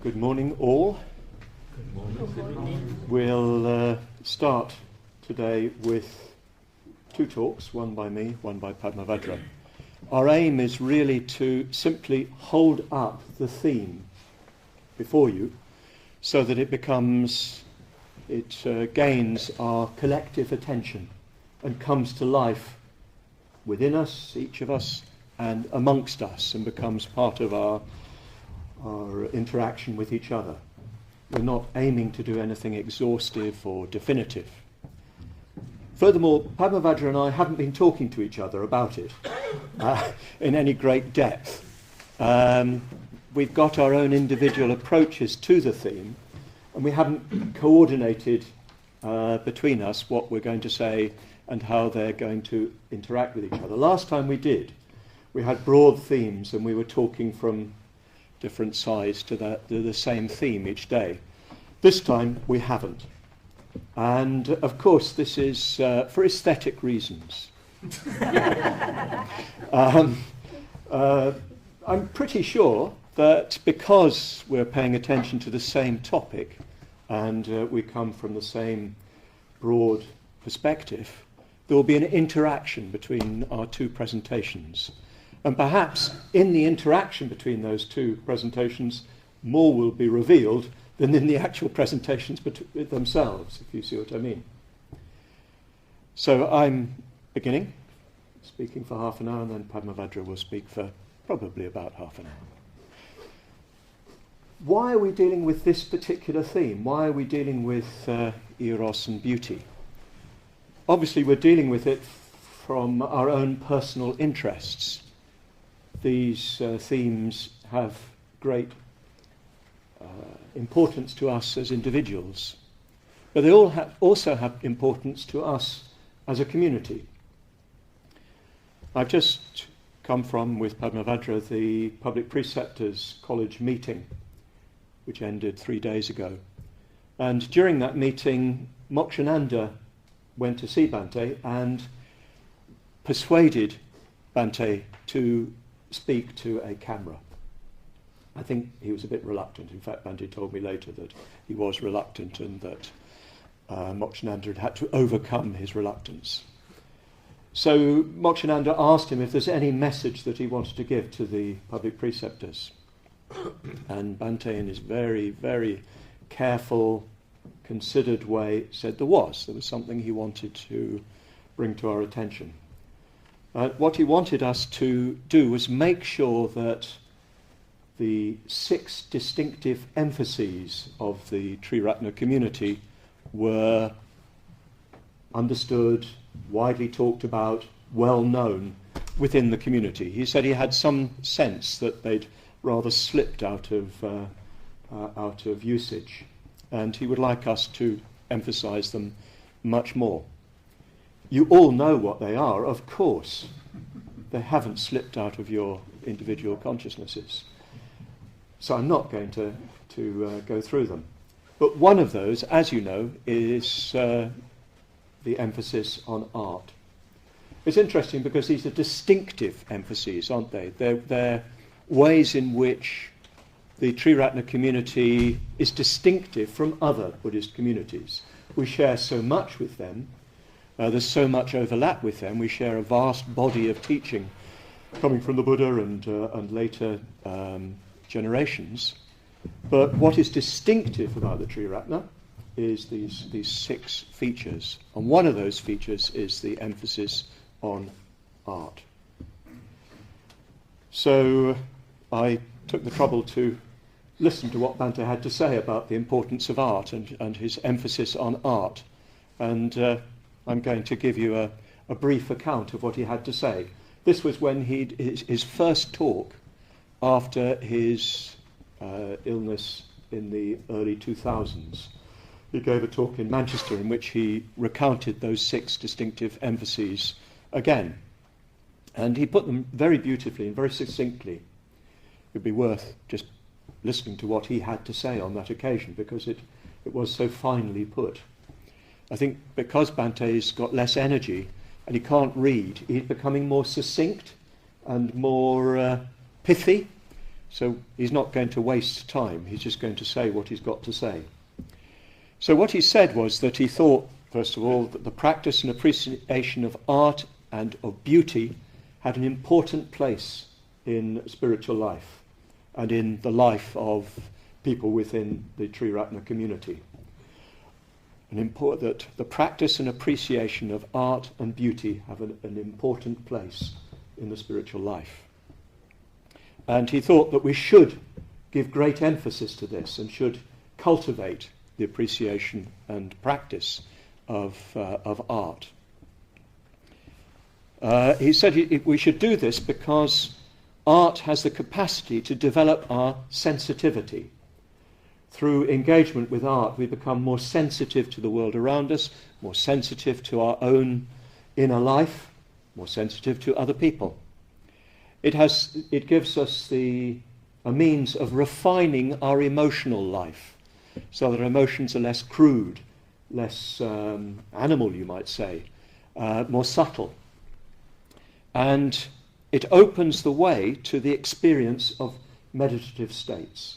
Good morning, all. Good morning. We'll start today with two talks, one by me, one by Padmavajra. Our aim is really to simply hold up the theme before you so that it gains our collective attention and comes to life within us, each of us, and amongst us, and becomes part of our interaction with each other. We're not aiming to do anything exhaustive or definitive. Furthermore, Padmavajra and I haven't been talking to each other about it in any great depth. We've got our own individual approaches to the theme, and we haven't coordinated between us what we're going to say and how they're going to interact with each other. Last time we did, we had broad themes and we were talking from different sides to the same theme each day. This time we haven't. And of course this is for aesthetic reasons. I'm pretty sure that because we're paying attention to the same topic and we come from the same broad perspective, there will be an interaction between our two presentations. And perhaps in the interaction between those two presentations, more will be revealed than in the actual presentations themselves, if you see what I mean. So I'm beginning, speaking for half an hour, and then Padmavajra will speak for probably about half an hour. Why are we dealing with this particular theme? Why are we dealing with Eros and Beauty? Obviously, we're dealing with it from our own personal interests. These themes have great importance to us as individuals, but they all also have importance to us as a community. I've just come from, with Padmavajra, the Public Preceptors College meeting, which ended 3 days ago. And during that meeting, Mokshananda went to see Bhante and persuaded Bhante to speak to a camera. I think he was a bit reluctant. In fact, Bhante told me later that he was reluctant and that Mokshananda had to overcome his reluctance. So Mokshananda asked him if there's any message that he wanted to give to the public preceptors. And Bhante, in his very, very careful, considered way, said there was something he wanted to bring to our attention. What he wanted us to do was make sure that the 6 distinctive emphases of the Triratna community were understood, widely talked about, well known within the community. He said he had some sense that they'd rather slipped out of usage, and he would like us to emphasize them much more. You all know what they are, of course. They haven't slipped out of your individual consciousnesses. So I'm not going to go through them. But one of those, as you know, is the emphasis on art. It's interesting because these are distinctive emphases, aren't they? They're ways in which the Triratna community is distinctive from other Buddhist communities. We share so much with them. There's so much overlap with them. We share a vast body of teaching coming from the Buddha and later generations. But what is distinctive about the Triratna is these 6 features. And one of those features is the emphasis on art. So I took the trouble to listen to what Bhante had to say about the importance of art and his emphasis on art. And I'm going to give you a brief account of what he had to say. This was when his first talk after his illness in the early 2000s. He gave a talk in Manchester in which he recounted those 6 distinctive emphases again. And he put them very beautifully and very succinctly. It would be worth just listening to what he had to say on that occasion because it was so finely put. I think because Bhante's got less energy and he can't read, he's becoming more succinct and more pithy, So he's not going to waste time. He's just going to say what he's got to say. So what he said was that he thought, first of all, that the practice and appreciation of art and of beauty had an important place in spiritual life and in the life of people within the Triratna community. That the practice and appreciation of art and beauty have an important place in the spiritual life. And he thought that we should give great emphasis to this and should cultivate the appreciation and practice of art. He said we should do this because art has the capacity to develop our sensitivity. Through engagement with art, we become more sensitive to the world around us, more sensitive to our own inner life, more sensitive to other people. It gives us a means of refining our emotional life, so that our emotions are less crude, less animal, you might say, more subtle. And it opens the way to the experience of meditative states.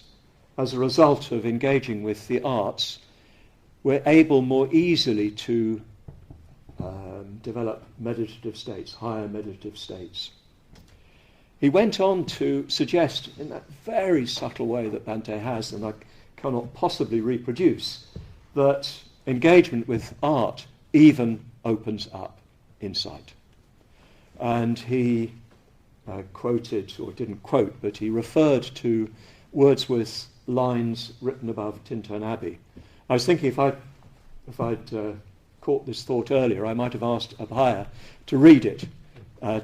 As a result of engaging with the arts, we're able more easily to develop meditative states, higher meditative states. He went on to suggest, in that very subtle way that Bhante has, and I cannot possibly reproduce, that engagement with art even opens up insight. And he quoted, or didn't quote, but he referred to Wordsworth's lines written above Tintern Abbey. I was thinking if I'd caught this thought earlier, I might have asked Abhaya to read it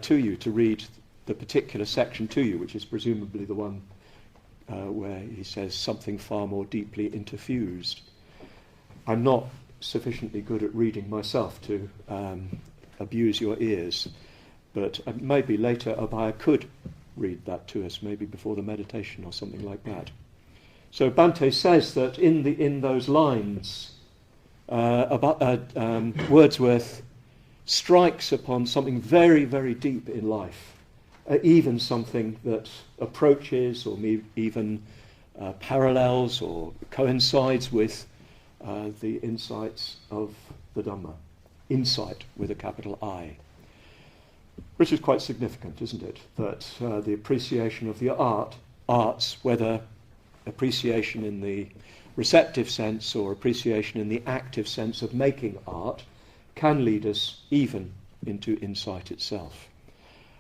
to you, to read the particular section to you, which is presumably the one where he says something far more deeply interfused. I'm not sufficiently good at reading myself to abuse your ears, but maybe later Abhaya could read that to us, maybe before the meditation or something like that. So Bhante says that in those lines, Wordsworth strikes upon something very, very deep in life, even something that approaches or even parallels or coincides with the insights of the Dhamma. Insight with a capital I. Which is quite significant, isn't it? That the appreciation of the arts, whether appreciation in the receptive sense or appreciation in the active sense of making art, can lead us even into insight itself.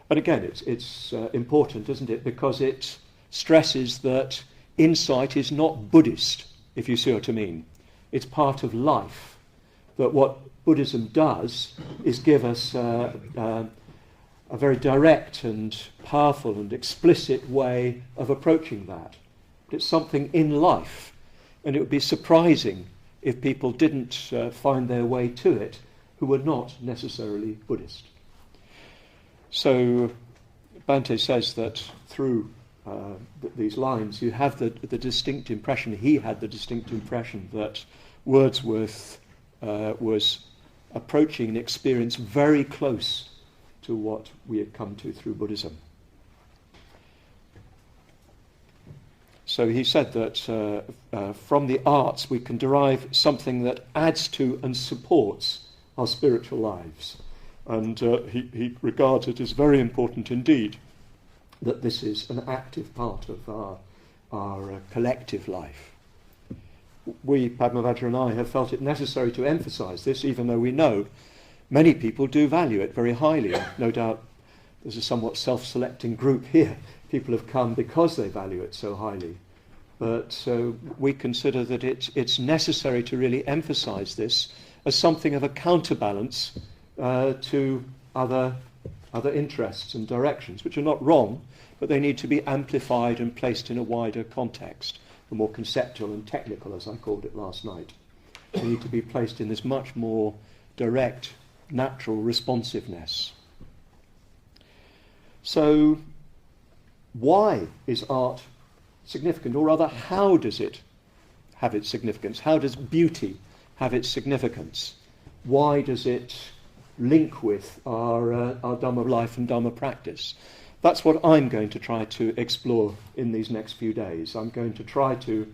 And again, it's important, isn't it? Because it stresses that insight is not Buddhist, if you see what I mean. It's part of life. That what Buddhism does is give us a very direct and powerful and explicit way of approaching that. But it's something in life, and it would be surprising if people didn't find their way to it who were not necessarily Buddhist. So Bhante says that through these lines you have the distinct impression, he had the distinct impression that Wordsworth was approaching an experience very close to what we had come to through Buddhism. So he said that from the arts we can derive something that adds to and supports our spiritual lives. And he regards it as very important indeed that this is an active part of our collective life. We, Padmavajra and I, have felt it necessary to emphasize this, even though we know many people do value it very highly. No doubt there's a somewhat self-selecting group here. People have come because they value it so highly. But we consider that it's necessary to really emphasize this as something of a counterbalance to other interests and directions, which are not wrong, but they need to be amplified and placed in a wider context, the more conceptual and technical, as I called it last night. They need to be placed in this much more direct, natural responsiveness. So, why is art significant? Or rather, how does it have its significance? How does beauty have its significance? Why does it link with our Dhamma life and Dhamma practice? That's what I'm going to try to explore in these next few days. I'm going to try to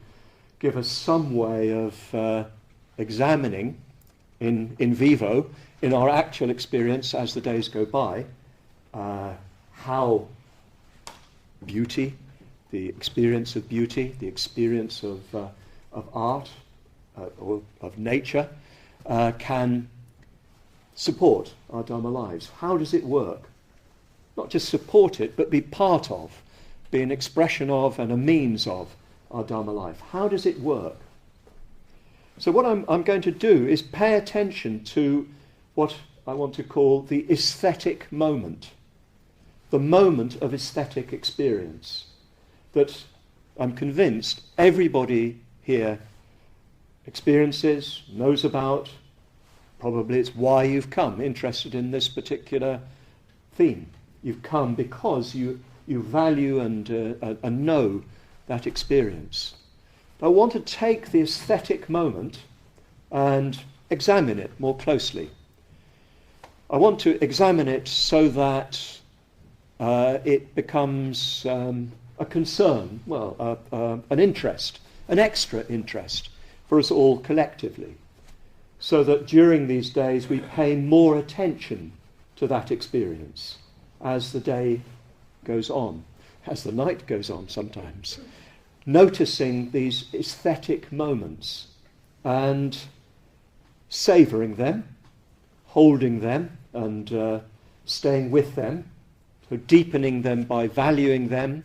give us some way of examining in vivo, in our actual experience as the days go by, how beauty, the experience of beauty, the experience of art or of nature can support our Dharma lives. How does it work? Not just support it, but be part of, be an expression of and a means of our Dharma life. How does it work? So what I'm going to do is pay attention to what I want to call the aesthetic moment, the moment of aesthetic experience that I'm convinced everybody here experiences, knows about. Probably it's why you've come, interested in this particular theme. You've come because you value and know that experience. I want to take the aesthetic moment and examine it more closely. I want to examine it so that it becomes a concern, an interest, an extra interest for us all collectively, so that during these days we pay more attention to that experience as the day goes on, as the night goes on sometimes, noticing these aesthetic moments and savouring them, holding them and staying with them, so deepening them by valuing them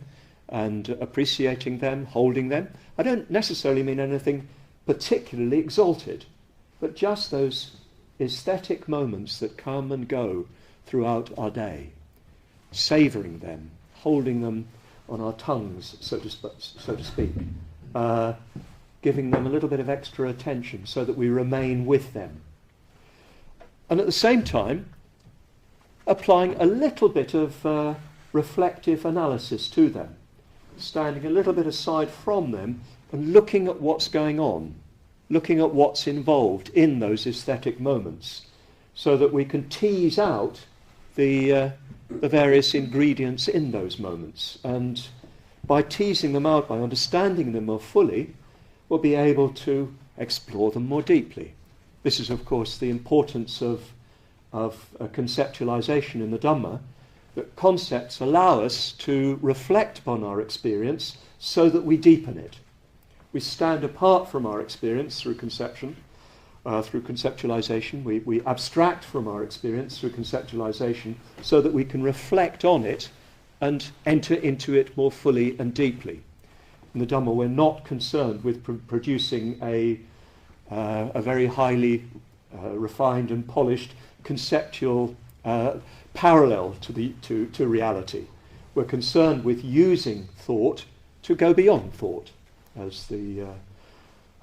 and appreciating them, holding them. I don't necessarily mean anything particularly exalted, but just those aesthetic moments that come and go throughout our day, savouring them, holding them on our tongues, so to speak, giving them a little bit of extra attention so that we remain with them. And at the same time, applying a little bit of reflective analysis to them, standing a little bit aside from them and looking at what's going on, looking at what's involved in those aesthetic moments, so that we can tease out the various ingredients in those moments. And by teasing them out, by understanding them more fully, we'll be able to explore them more deeply. This is, of course, the importance of conceptualization in the Dhamma, that concepts allow us to reflect upon our experience so that we deepen it. We stand apart from our experience through conception, through conceptualization. We abstract from our experience through conceptualization so that we can reflect on it and enter into it more fully and deeply. In the Dhamma, we're not concerned with producing a very highly refined and polished conceptual parallel to reality. We're concerned with using thought to go beyond thought, as the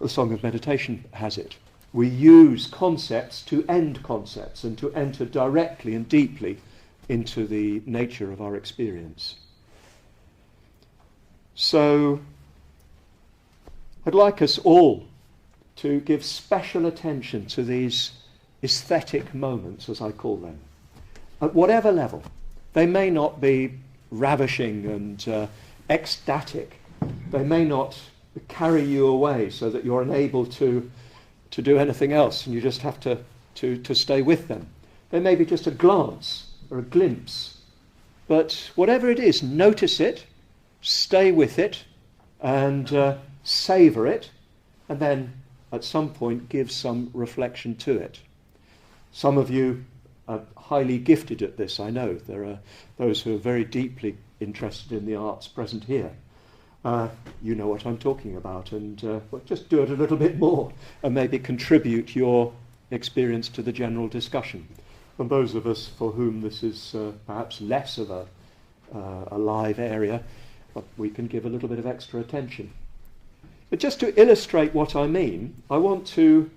Song of Meditation has it. We use concepts to end concepts and to enter directly and deeply into the nature of our experience. So I'd like us all to give special attention to these aesthetic moments, as I call them, at whatever level. They may not be ravishing and ecstatic. They may not carry you away so that you're unable to do anything else and you just have to stay with them. They may be just a glance or a glimpse. But whatever it is, notice it, stay with it, and savour it, and then at some point give some reflection to it. Some of you are highly gifted at this, I know. There are those who are very deeply interested in the arts present here. You know what I'm talking about, and just do it a little bit more and maybe contribute your experience to the general discussion. And those of us for whom this is perhaps less of a live area, but we can give a little bit of extra attention. But just to illustrate what I mean, I want to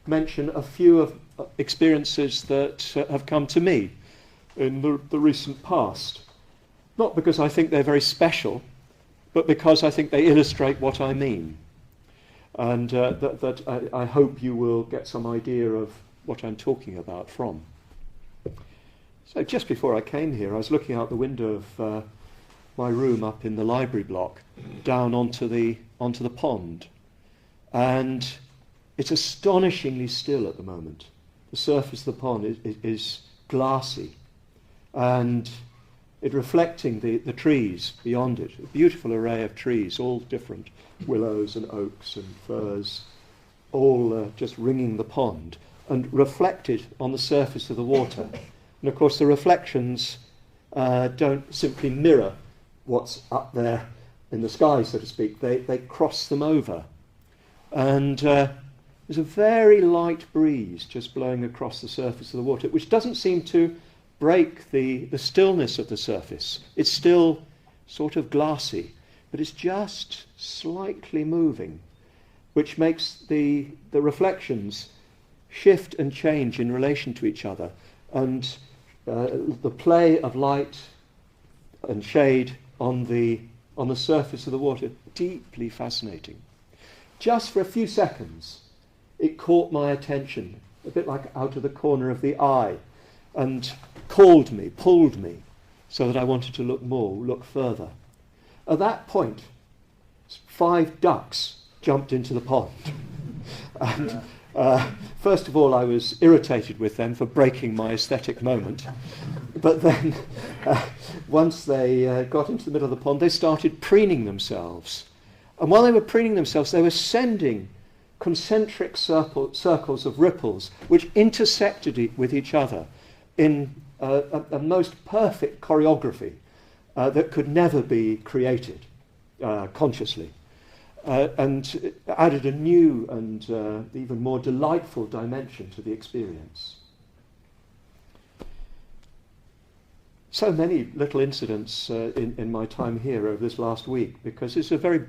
mention a few of experiences that have come to me in the recent past. Not because I think they're very special, but because I think they illustrate what I mean. And that I hope you will get some idea of what I'm talking about from. So just before I came here, I was looking out the window of my room up in the library block, down onto the pond, and it's astonishingly still at the moment. The surface of the pond is glassy, and it reflecting the trees beyond it. A beautiful array of trees, all different, willows and oaks and firs, all just ringing the pond, and reflected on the surface of the water. And of course the reflections don't simply mirror what's up there in the sky, so to speak. They cross them over. And there's a very light breeze just blowing across the surface of the water, which doesn't seem to break the stillness of the surface. It's still sort of glassy, but it's just slightly moving, which makes the reflections shift and change in relation to each other. And the play of light and shade on the surface of the water, deeply fascinating. Just for a few seconds, it caught my attention, a bit like out of the corner of the eye, and pulled me, so that I wanted to look further. At that point, 5 ducks jumped into the pond. And first of all, I was irritated with them for breaking my aesthetic moment. But then, once they got into the middle of the pond, they started preening themselves. And while they were preening themselves, they were sending concentric circles of ripples, which intersected with each other in a most perfect choreography that could never be created consciously. And it added a new and even more delightful dimension to the experience. So many little incidents in my time here over this last week, because it's a very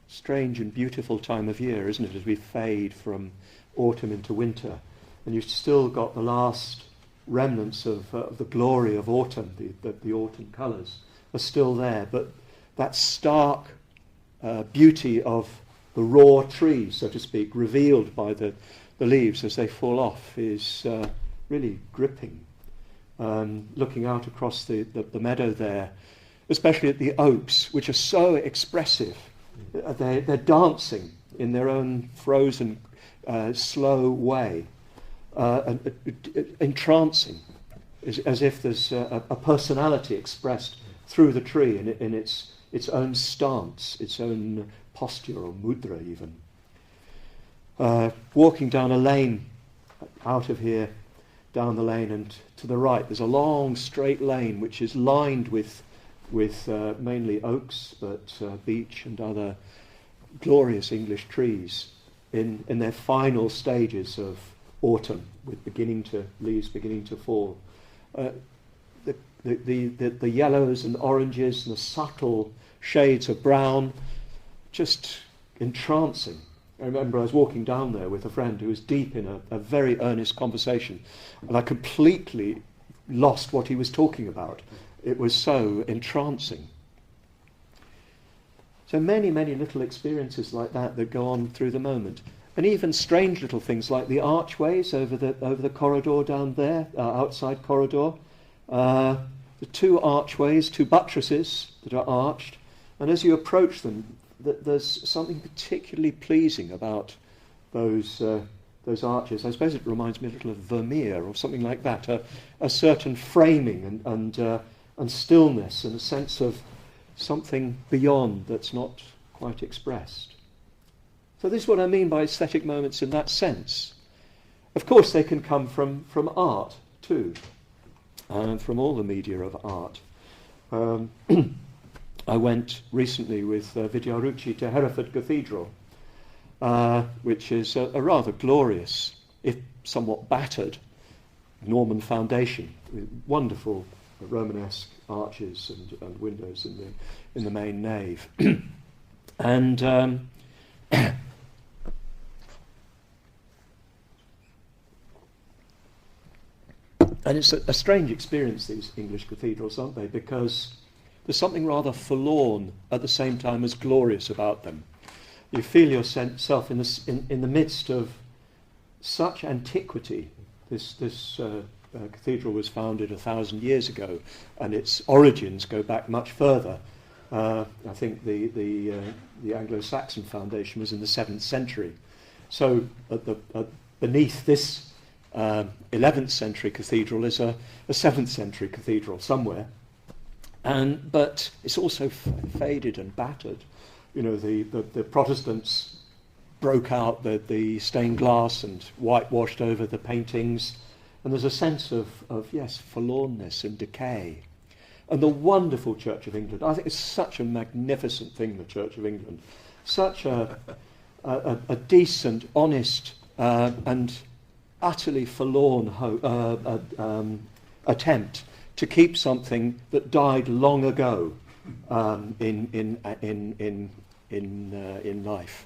strange and beautiful time of year, isn't it, as we fade from autumn into winter, and you've still got the last remnants of the glory of autumn. The autumn colours are still there, but that stark beauty of the raw trees, so to speak, revealed by the leaves as they fall off, is really gripping. Looking out across the meadow there, especially at the oaks, which are so expressive. They're dancing in their own frozen, slow way, and entrancing, as if there's a personality expressed through the tree in its own stance, its own posture, or mudra even. Walking down a lane out of here, down the lane, and to the right there's a long straight lane which is lined with mainly oaks, but beech and other glorious English trees in their final stages of autumn, with leaves beginning to fall. The yellows and oranges and the subtle shades of brown, just entrancing. I remember I was walking down there with a friend who was deep in a very earnest conversation, and I completely lost what he was talking about. It was so entrancing. So many, many little experiences like that go on through the moment. And even strange little things like the archways over the corridor down there, outside corridor. The 2 archways, 2 buttresses that are arched. And as you approach them, there's something particularly pleasing about those arches. I suppose it reminds me a little of Vermeer or something like that. A certain framing and stillness, and a sense of something beyond that's not quite expressed. So this is what I mean by aesthetic moments in that sense. Of course they can come from art too, and from all the media of art. I went recently with Vidyaruchi to Hereford Cathedral, which is a rather glorious, if somewhat battered, Norman foundation, with wonderful Romanesque arches and windows in the main nave. And it's a strange experience, these English cathedrals, aren't they? Because there's something rather forlorn at the same time as glorious about them. You feel yourself in the midst of such antiquity, this cathedral was founded 1,000 years ago, and its origins go back much further. I think the Anglo-Saxon foundation was in the 7th century. So beneath this 11th century cathedral is a 7th century cathedral somewhere. But it's also faded and battered. You know, the Protestants broke out the stained glass and whitewashed over the paintings, and there's a sense of forlornness and decay. And the wonderful Church of England, I think it's such a magnificent thing, the Church of England, such a decent, honest, and utterly forlorn attempt to keep something that died long ago in life.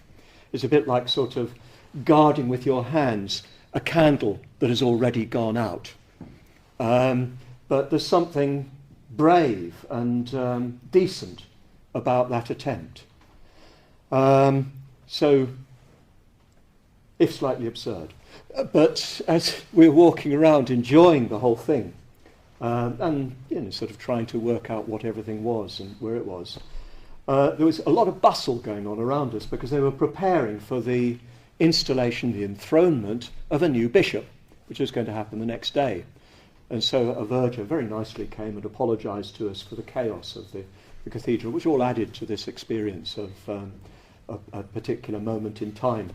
It's a bit like sort of guarding with your hands a candle that has already gone out. But there's something brave and decent about that attempt. So, if slightly absurd. But as we're walking around enjoying the whole thing, and sort of trying to work out what everything was and where it was, there was a lot of bustle going on around us because they were preparing for the installation, the enthronement of a new bishop, which was going to happen the next day. And so a verger very nicely came and apologised to us for the chaos of the cathedral, which all added to this experience of a particular moment in time.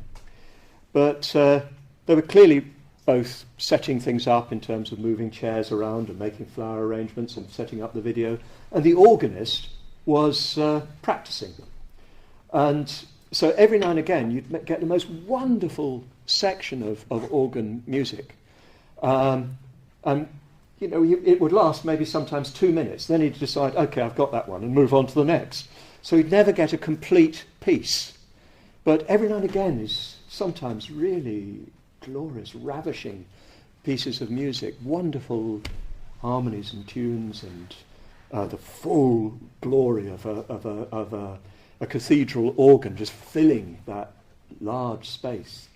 But they were clearly both setting things up in terms of moving chairs around and making flower arrangements and setting up the video, and the organist was practicing. And so every now and again you'd get the most wonderful section of organ music. And it would last maybe sometimes 2 minutes. Then he'd decide, okay, I've got that one, and move on to the next. So he'd never get a complete piece. But every now and again is sometimes really glorious, ravishing pieces of music, wonderful harmonies and tunes, and the full glory of a cathedral organ just filling that large space.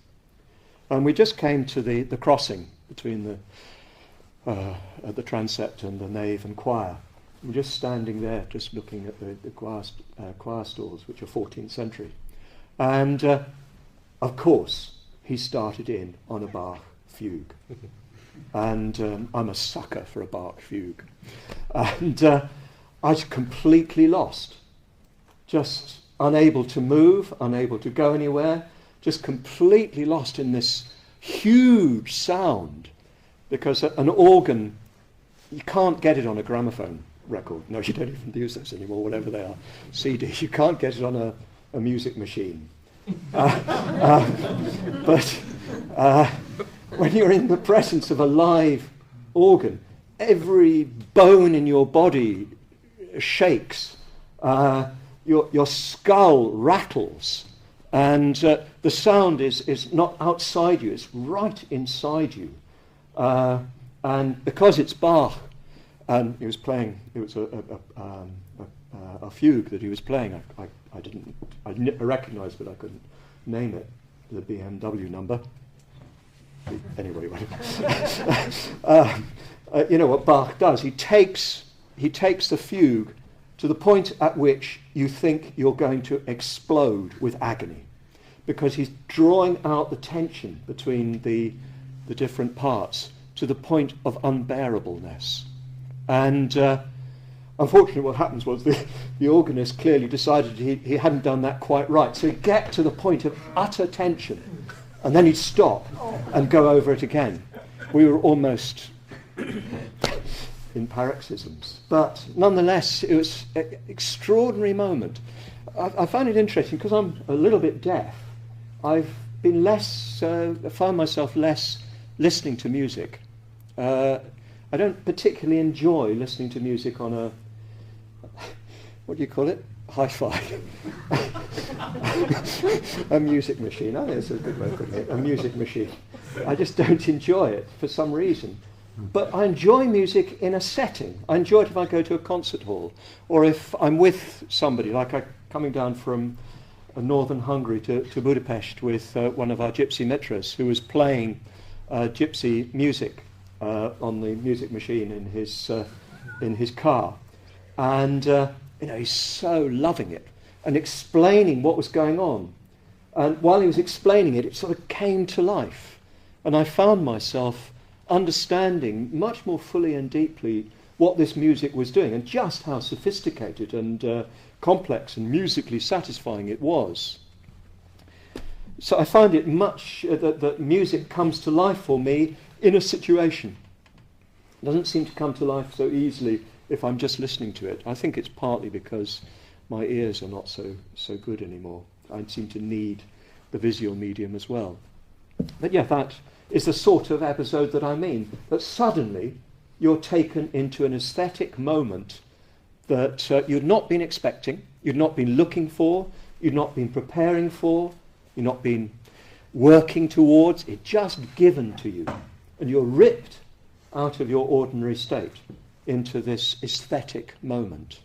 And we just came to the crossing between the transept and the nave and choir. We're just standing there, just looking at the choir stalls, which are 14th century. And, of course, he started in on a Bach fugue. And I'm a sucker for a Bach fugue. And I was completely lost, just unable to move, unable to go anywhere, just completely lost in this huge sound. Because an organ, you can't get it on a gramophone record. No, you don't even use those anymore, whatever they are. CD. You can't get it on a music machine. But when you're in the presence of a live organ, every bone in your body shakes. Your skull rattles. And the sound is not outside you, it's right inside you. And because it's Bach, and he was playing, it was a fugue that he was playing. I recognised, but I couldn't name it. The BMW number. Anyway, you know what Bach does? He takes the fugue to the point at which you think you're going to explode with agony, because he's drawing out the tension between the different parts to the point of unbearableness. And unfortunately what happens was the organist clearly decided he hadn't done that quite right. So he'd get to the point of utter tension, and then he'd stop and go over it again. We were almost in paroxysms. But nonetheless, it was an extraordinary moment. I find it interesting because I'm a little bit deaf. I've been I found myself less listening to music. I don't particularly enjoy listening to music on a, what do you call it? Hi-fi. A music machine. I think it's a good way of putting it. A music machine. I just don't enjoy it for some reason. But I enjoy music in a setting. I enjoy it if I go to a concert hall, or if I'm with somebody, like coming down from northern Hungary to Budapest with one of our gypsy mitras who was playing gypsy music on the music machine in his car, and he's so loving it and explaining what was going on. And while he was explaining it, it sort of came to life, and I found myself understanding much more fully and deeply what this music was doing and just how sophisticated and complex and musically satisfying it was. So I find it much that music comes to life for me in a situation. It doesn't seem to come to life so easily if I'm just listening to it. I think it's partly because my ears are not so good anymore. I seem to need the visual medium as well. But yeah, that is the sort of episode that I mean, that suddenly you're taken into an aesthetic moment that you'd not been expecting, you'd not been looking for, you'd not been preparing for, you'd not been working towards. It's just given to you, and you're ripped out of your ordinary state into this aesthetic moment.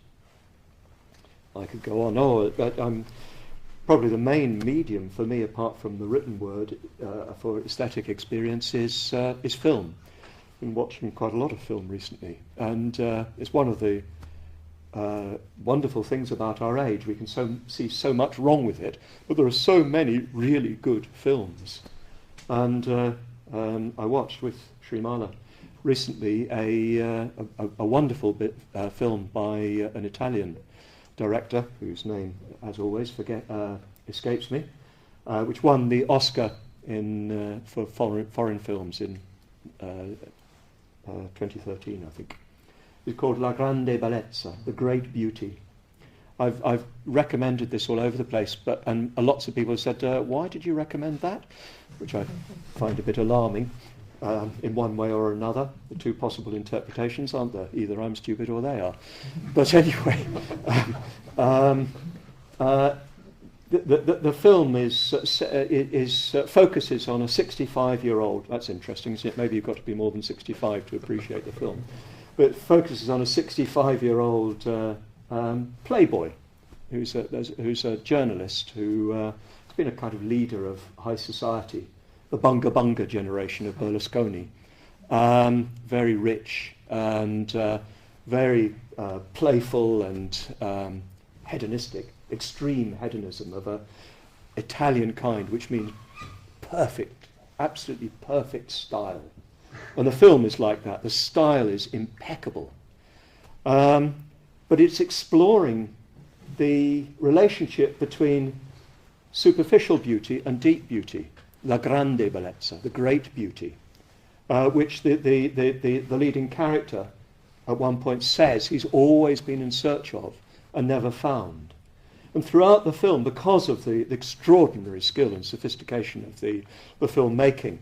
I could go on. But probably the main medium for me, apart from the written word, for aesthetic experience is film. I've been watching quite a lot of film recently, and it's one of the wonderful things about our age. We can see so much wrong with it, but there are so many really good films. And I watched with Srimala recently a wonderful film by an Italian director, whose name, as always, escapes me, which won the Oscar for foreign films in 2013, I think. It's called La Grande Bellezza, The Great Beauty. I've recommended this all over the place, and lots of people have said, why did you recommend that? Which I find a bit alarming. In one way or another, the two possible interpretations, aren't there? Either I'm stupid or they are. But anyway, the film focuses on a 65-year-old. That's interesting, isn't it? Maybe you've got to be more than 65 to appreciate the film. But it focuses on a 65-year-old playboy who's a journalist who has been a kind of leader of high society. The Bunga Bunga generation of Berlusconi, very rich and very playful and hedonistic, extreme hedonism of a Italian kind, which means perfect, absolutely perfect style. And the film is like that. The style is impeccable. But it's exploring the relationship between superficial beauty and deep beauty. La Grande Bellezza, the great beauty, which the leading character at one point says he's always been in search of and never found. And throughout the film, because of the extraordinary skill and sophistication of the filmmaking,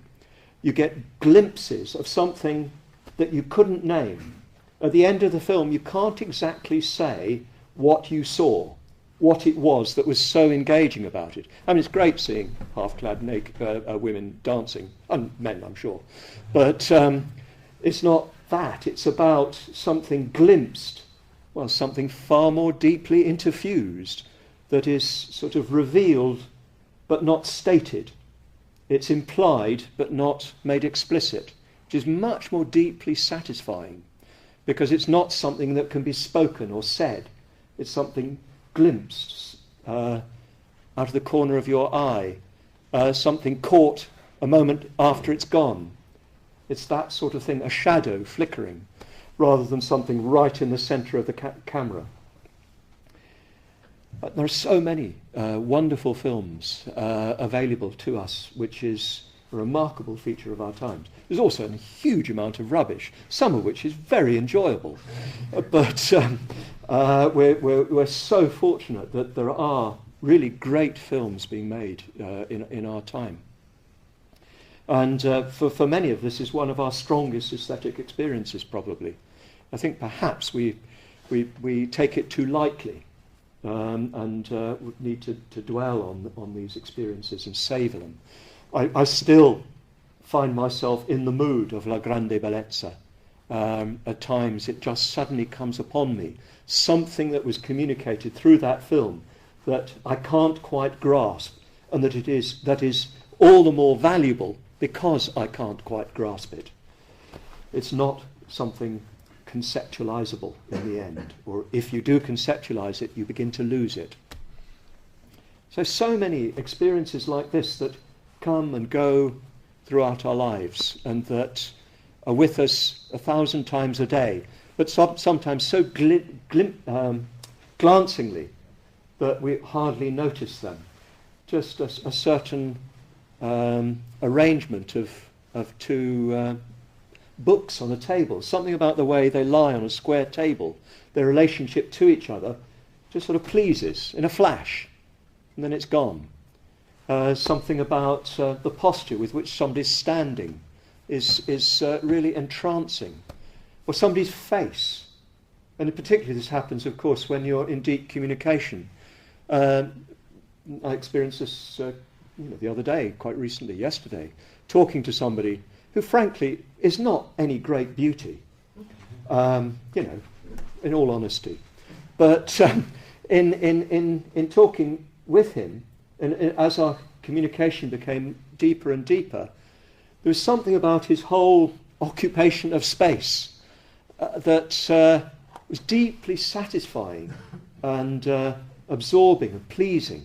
you get glimpses of something that you couldn't name. At the end of the film, you can't exactly say what you saw, what it was that was so engaging about it. I mean, it's great seeing half-clad naked women dancing, and men, I'm sure. But it's not that. It's about something glimpsed, well, something far more deeply interfused that is sort of revealed but not stated. It's implied but not made explicit, which is much more deeply satisfying because it's not something that can be spoken or said. It's something glimpsed out of the corner of your eye, something caught a moment after it's gone. It's that sort of thing, a shadow flickering, rather than something right in the centre of the camera. But there are so many wonderful films available to us, which is a remarkable feature of our times. There's also a huge amount of rubbish, some of which is very enjoyable. But we're so fortunate that there are really great films being made in our time. And for many of this is one of our strongest aesthetic experiences, probably. I think perhaps we take it too lightly and need to dwell on these experiences and savour them. I still find myself in the mood of La Grande Bellezza. At times it just suddenly comes upon me, something that was communicated through that film that I can't quite grasp, and that is all the more valuable because I can't quite grasp it. It's not something conceptualizable in the end. Or if you do conceptualize it, you begin to lose it. So many experiences like this that come and go throughout our lives and that are with us 1,000 times a day, but sometimes so glancingly that we hardly notice them. Just a certain arrangement of two books on a table, something about the way they lie on a square table, their relationship to each other, just sort of pleases in a flash, and then it's gone. Something about the posture with which somebody's standing is really entrancing. Or somebody's face. And particularly this happens, of course, when you're in deep communication. I experienced this the other day, quite recently, yesterday, talking to somebody who, frankly, is not any great beauty, in all honesty. But in talking with him, and as our communication became deeper and deeper, there was something about his whole occupation of space that was deeply satisfying and absorbing and pleasing.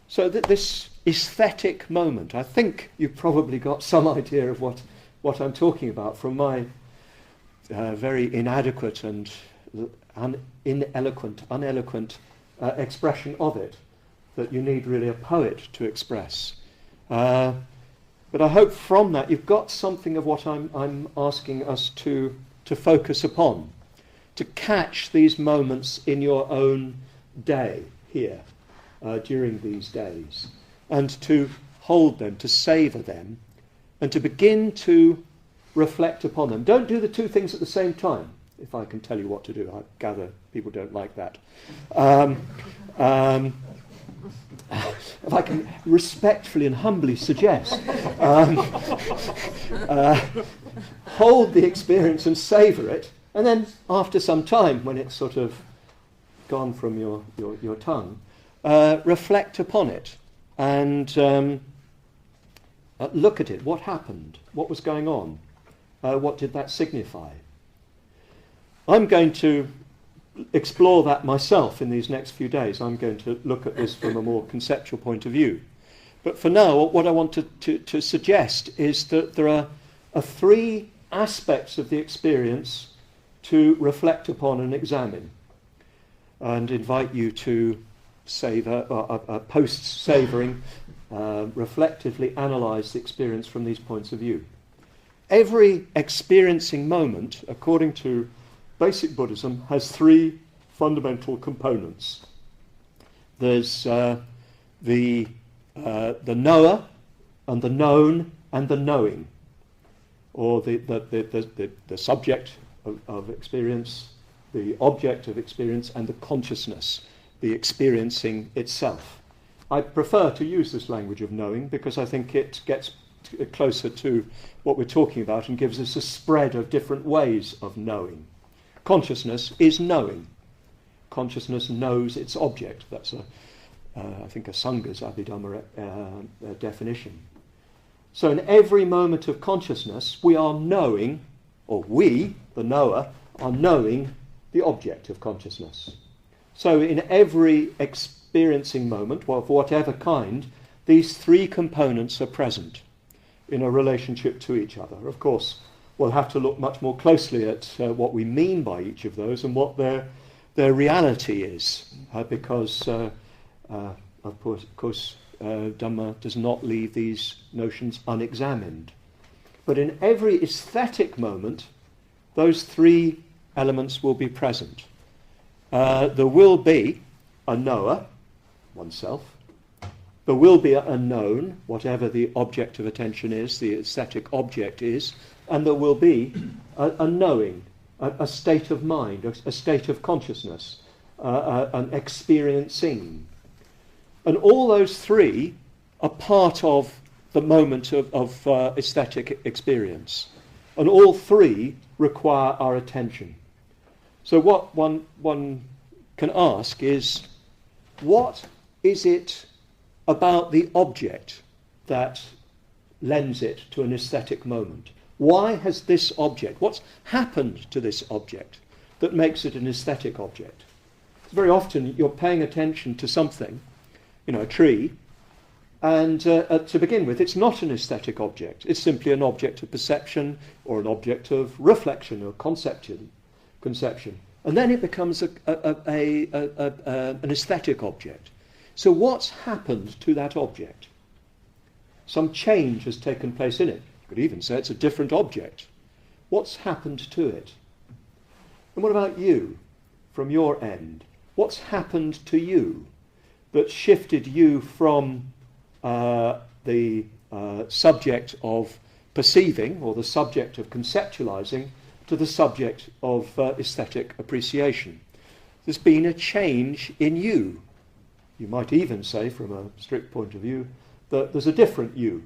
So that this aesthetic moment, I think you've probably got some idea of what I'm talking about from my very inadequate and uneloquent expression of it, that you need really a poet to express. But I hope from that you've got something of what I'm asking us to focus upon, to catch these moments in your own day here, during these days, and to hold them, to savour them, and to begin to reflect upon them. Don't do the two things at the same time, if I can tell you what to do. I gather people don't like that. If I can respectfully and humbly suggest, hold the experience and savour it, and then after some time, when it's sort of gone from your tongue, reflect upon it and look at it. What happened? What was going on? What did that signify? I'm going to explore that myself in these next few days. I'm going to look at this from a more conceptual point of view. But for now, what I want to suggest is that there are three aspects of the experience to reflect upon and examine, and invite you to savour, post-savouring, reflectively analyse the experience from these points of view. Every experiencing moment, according to basic Buddhism, has three fundamental components. There's the knower, and the known, and the knowing, or the subject of experience, the object of experience, and the consciousness, the experiencing itself. I prefer to use this language of knowing because I think it gets closer to what we're talking about and gives us a spread of different ways of knowing. Consciousness is knowing. Consciousness knows its object. That's I think a Sangha's Abhidhamma definition. So in every moment of consciousness, we are knowing, or we, the knower, are knowing the object of consciousness. So in every experiencing moment, of whatever kind, these three components are present in a relationship to each other. Of course, we'll have to look much more closely at what we mean by each of those and what their reality is, because of course Dhamma does not leave these notions unexamined. But in every aesthetic moment, those three elements will be present. There will be a knower, oneself. There will be a known, whatever the object of attention is, the aesthetic object is, and there will be a knowing, a state of mind, a state of consciousness, an experiencing. And all those three are part of the moment of aesthetic experience. And all three require our attention. So what one can ask is, what is it about the object that lends it to an aesthetic moment? Why has this object, what's happened to this object that makes it an aesthetic object? Very often you're paying attention to something, a tree, and to begin with, it's not an aesthetic object. It's simply an object of perception or an object of reflection or conception. And then it becomes an aesthetic object. So what's happened to that object? Some change has taken place in it. You could even say it's a different object. What's happened to it? And what about you, from your end? What's happened to you that shifted you from the subject of perceiving or the subject of conceptualizing to the subject of aesthetic appreciation? There's been a change in you. You might even say, from a strict point of view, that there's a different you.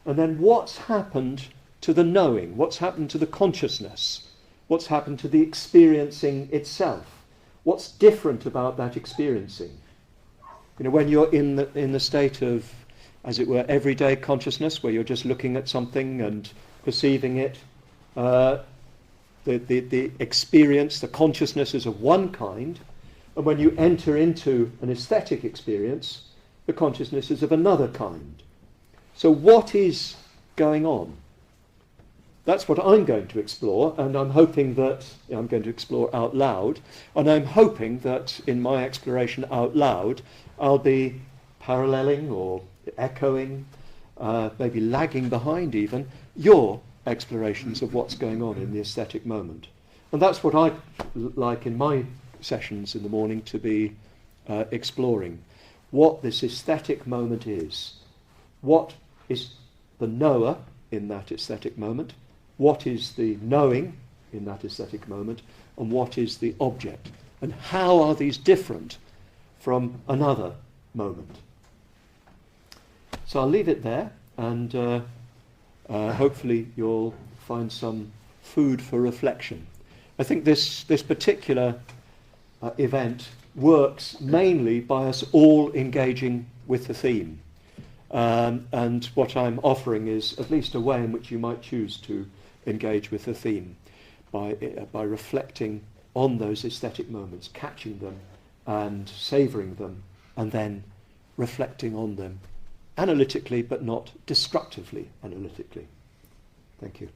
And then what's happened to the knowing? What's happened to the consciousness? What's happened to the experiencing itself? What's different about that experiencing? When you're in the state of, as it were, everyday consciousness, where you're just looking at something and perceiving it, the experience, the consciousness is of one kind, and when you enter into an aesthetic experience, the consciousness is of another kind. So what is going on? That's what I'm going to explore, and I'm hoping that I'm going to explore out loud, and I'm hoping that in my exploration out loud, I'll be paralleling or echoing, maybe lagging behind even, your explorations of what's going on in the aesthetic moment. And that's what I like in my sessions in the morning to be exploring. What this aesthetic moment is. What is the knower in that aesthetic moment? What is the knowing in that aesthetic moment? And what is the object? And how are these different from another moment? So I'll leave it there, and hopefully you'll find some food for reflection. I think this particular event works mainly by us all engaging with the theme. And what I'm offering is at least a way in which you might choose to engage with the theme, by reflecting on those aesthetic moments, catching them and savouring them, and then reflecting on them analytically but not destructively analytically. Thank you.